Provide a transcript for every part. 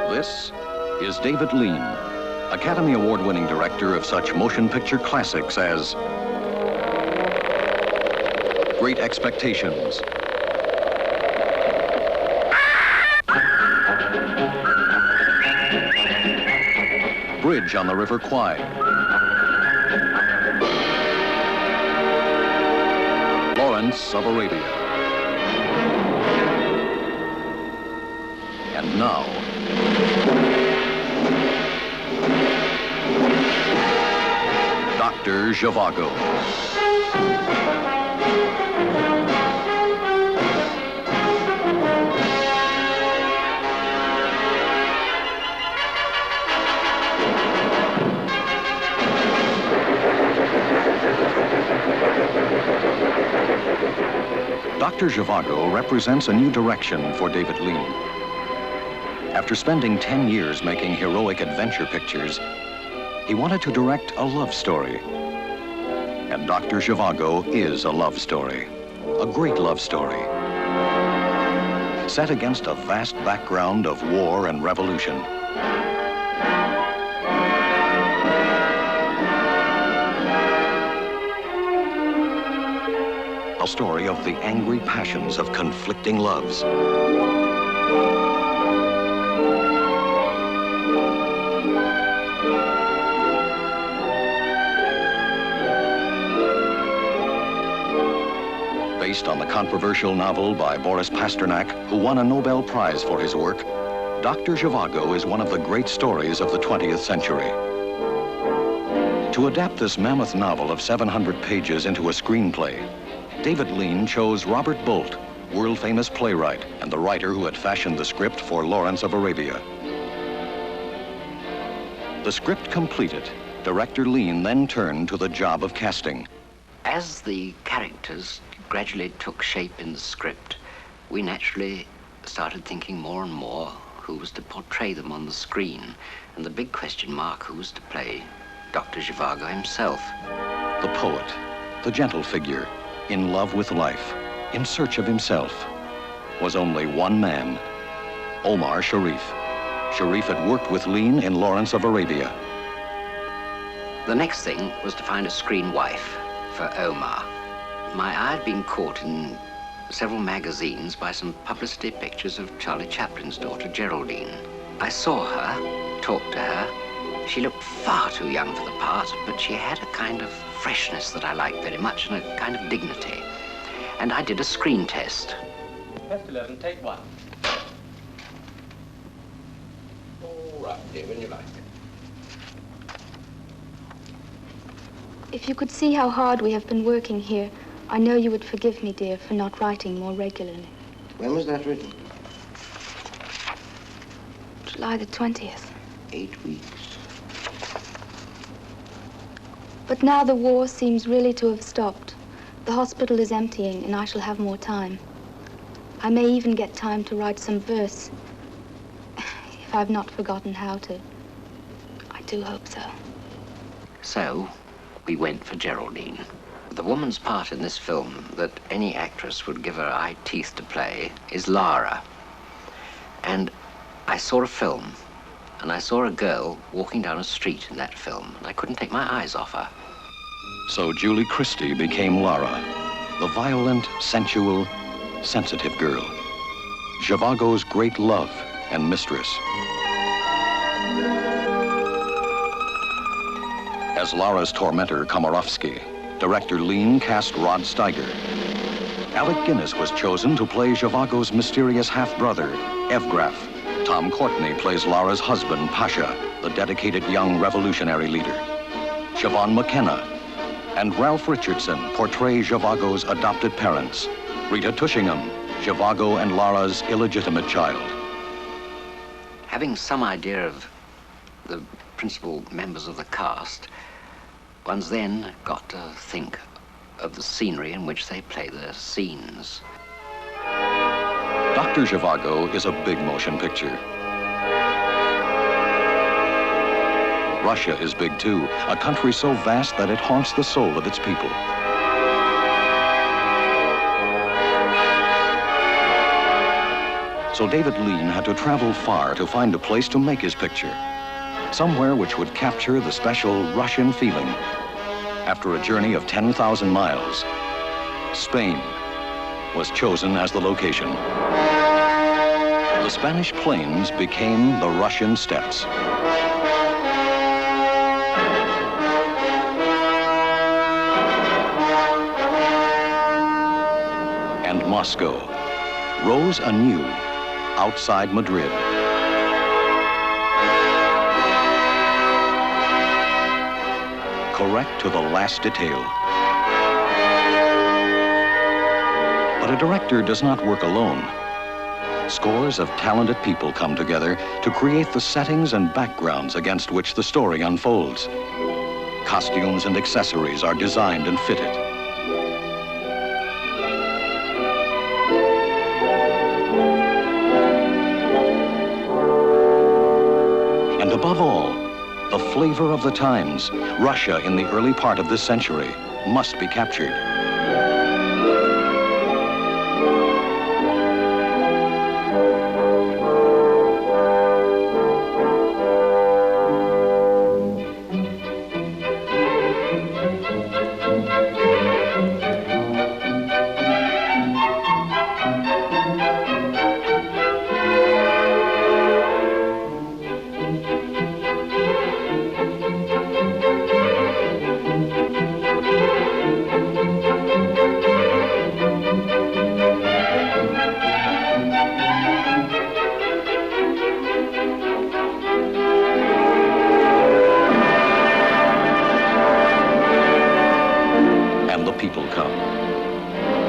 This is David Lean, Academy Award-winning director of such motion picture classics as Great Expectations, Bridge on the River Kwai, Lawrence of Arabia, and now, Dr. Zhivago. Dr. Zhivago represents a new direction for David Lean. After spending 10 years making heroic adventure pictures, he wanted to direct a love story. And Dr. Zhivago is a love story, a great love story, set against a vast background of war and revolution. A story of the angry passions of conflicting loves. Based on the controversial novel by Boris Pasternak, who won a Nobel Prize for his work, Dr. Zhivago is one of the great stories of the 20th century. To adapt this mammoth novel of 700 pages into a screenplay, David Lean chose Robert Bolt, world-famous playwright and the writer who had fashioned the script for Lawrence of Arabia. The script completed, director Lean then turned to the job of casting. As the characters gradually took shape in the script, we naturally started thinking more and more who was to portray them on the screen, and the big question mark, who was to play Dr. Zhivago himself. The poet, the gentle figure, in love with life, in search of himself, was only one man, Omar Sharif. Sharif had worked with Lean in Lawrence of Arabia. The next thing was to find a screen wife for Omar. My eye had been caught in several magazines by some publicity pictures of Charlie Chaplin's daughter, Geraldine. I saw her, talked to her. She looked far too young for the part, but she had a kind of freshness that I liked very much and a kind of dignity. And I did a screen test. Test 11, take 1. All right, dear, when you like. If you could see how hard we have been working here, I know you would forgive me, dear, for not writing more regularly. When was that written? July the 20th. 8 weeks. But now the war seems really to have stopped. The hospital is emptying, and I shall have more time. I may even get time to write some verse, if I've not forgotten how to. I do hope so. So, we went for Geraldine. The woman's part in this film that any actress would give her eye teeth to play is Lara. And I saw a film, and I saw a girl walking down a street in that film, and I couldn't take my eyes off her. So Julie Christie became Lara, the violent, sensual, sensitive girl, Zhivago's great love and mistress. As Lara's tormentor, Komarovsky, director Lean cast Rod Steiger. Alec Guinness was chosen to play Zhivago's mysterious half-brother, Evgraf. Tom Courtney plays Lara's husband, Pasha, the dedicated young revolutionary leader. Siobhan McKenna and Ralph Richardson portray Zhivago's adopted parents. Rita Tushingham, Zhivago and Lara's illegitimate child. Having some idea of the principal members of the cast, one's then got to think of the scenery in which they play their scenes. Dr. Zhivago is a big motion picture. Russia is big too, a country so vast that it haunts the soul of its people. So David Lean had to travel far to find a place to make his picture, somewhere which would capture the special Russian feeling. After a journey of 10,000 miles, Spain was chosen as the location. The Spanish plains became the Russian steppes. And Moscow rose anew outside Madrid. Correct to the last detail. But a director does not work alone. Scores of talented people come together to create the settings and backgrounds against which the story unfolds. Costumes and accessories are designed and fitted. And above all, the flavor of the times, Russia in the early part of this century, must be captured.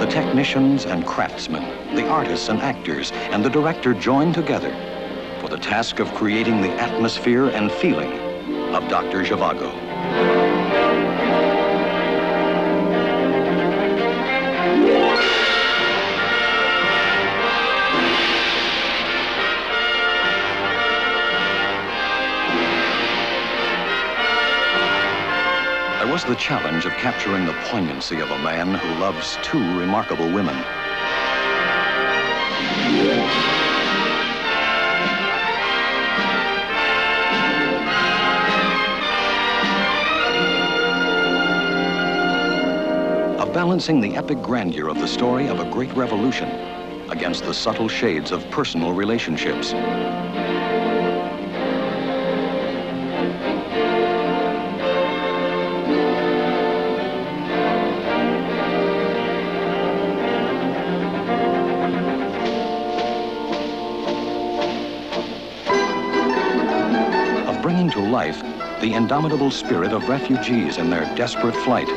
Technicians and craftsmen, the artists and actors, and the director join together for the task of creating the atmosphere and feeling of Dr. Zhivago. There was the challenge of capturing the poignancy of a man who loves two remarkable women. Of balancing the epic grandeur of the story of a great revolution against the subtle shades of personal relationships. Bringing to life the indomitable spirit of refugees in their desperate flight.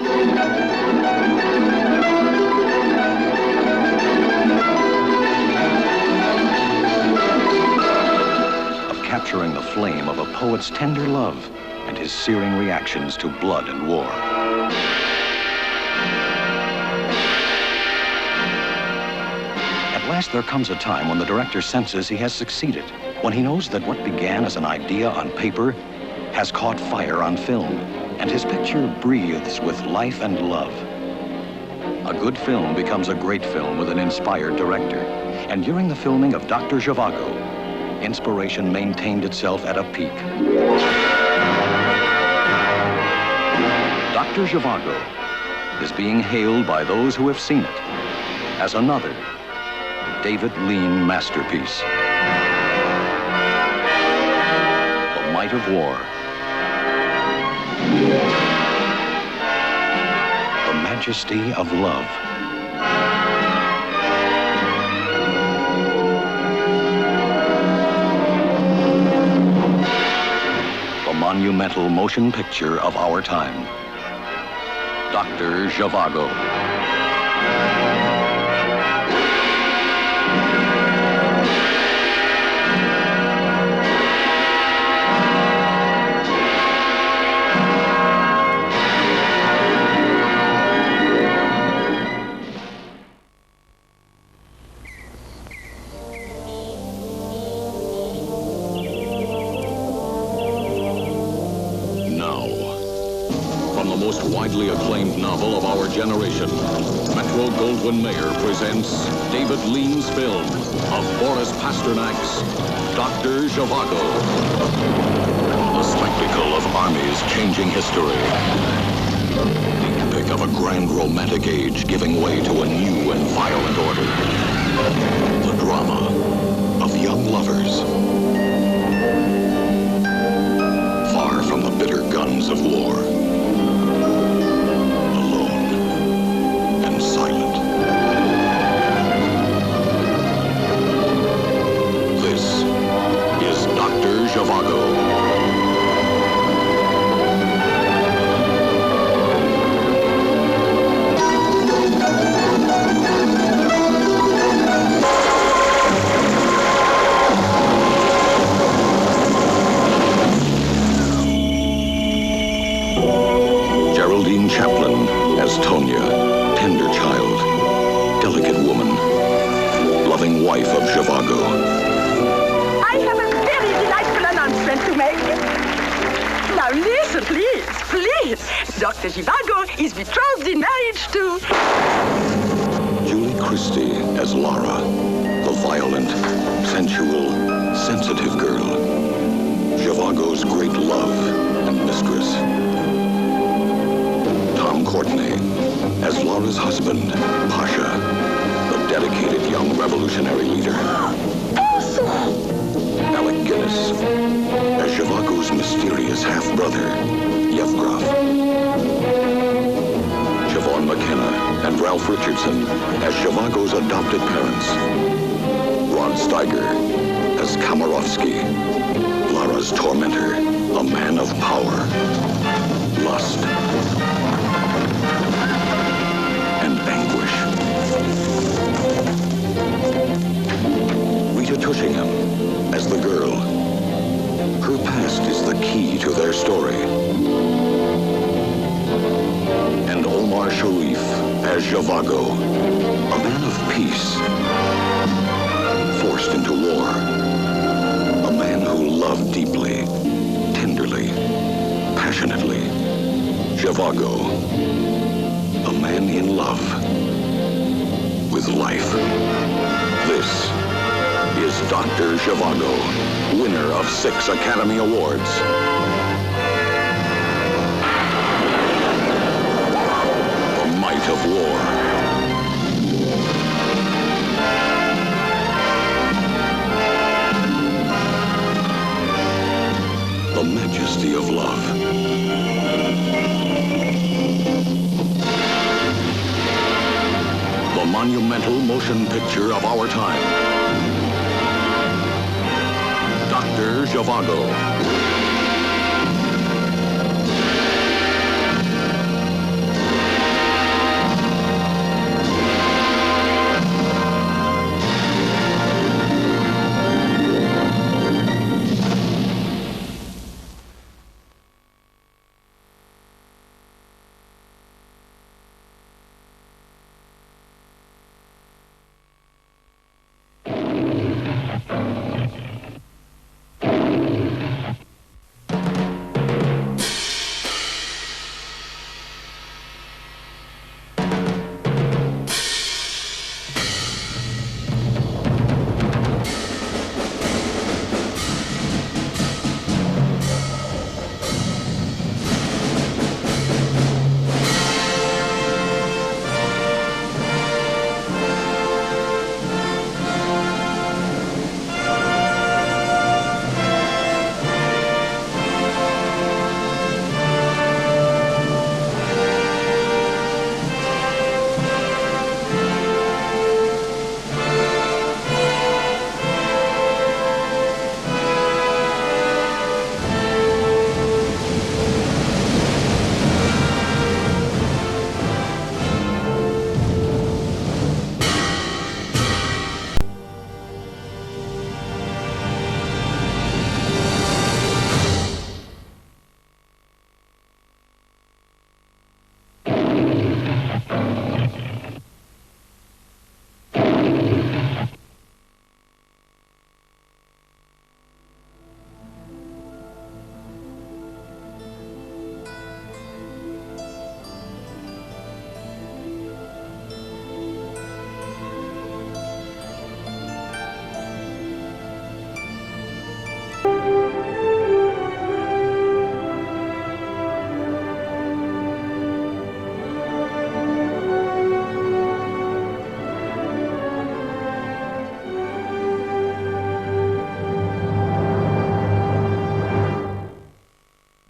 Of capturing the flame of a poet's tender love and his searing reactions to blood and war. At last there comes a time when the director senses he has succeeded, when he knows that what began as an idea on paper has caught fire on film, and his picture breathes with life and love. A good film becomes a great film with an inspired director, and during the filming of Dr. Zhivago, inspiration maintained itself at a peak. Dr. Zhivago is being hailed by those who have seen it as another David Lean masterpiece. The might of war. The majesty of love. The monumental motion picture of our time. Dr. Zhivago. widely acclaimed novel of our generation, Metro-Goldwyn-Mayer presents David Lean's film of Boris Pasternak's Dr. Zhivago. The spectacle of armies changing history. The epic of a grand romantic age giving way to a new and violent order. The drama of young lovers. Far from the bitter guns of war. Alone and silent. This is Dr. Zhivago. Chaplin as Tonya, tender child, delicate woman, loving wife of Zhivago. I have a very delightful announcement to make. Now listen, please. Dr. Zhivago is betrothed in marriage to... Julie Christie as Lara, the violent, sensual, sensitive girl. Zhivago's great love and mistress. Tom Courtenay as Laura's husband, Pasha, the dedicated young revolutionary leader. Alec Guinness as Zhivago's mysterious half-brother, Yevgraf. Siobhan McKenna and Ralph Richardson as Zhivago's adopted parents. Rod Steiger as Komarovsky, Lara's tormentor, a man of power, lust, anguish. Rita Tushingham as the girl. Her past is the key to their story. And Omar Sharif as Zhivago, a man of peace, forced into war. A man who loved deeply, tenderly, passionately. Zhivago, a man in love with life. This is Dr. Zhivago, winner of 6 Academy Awards. The might of war. The majesty of love. The monumental motion picture of our time. Dr. Zhivago.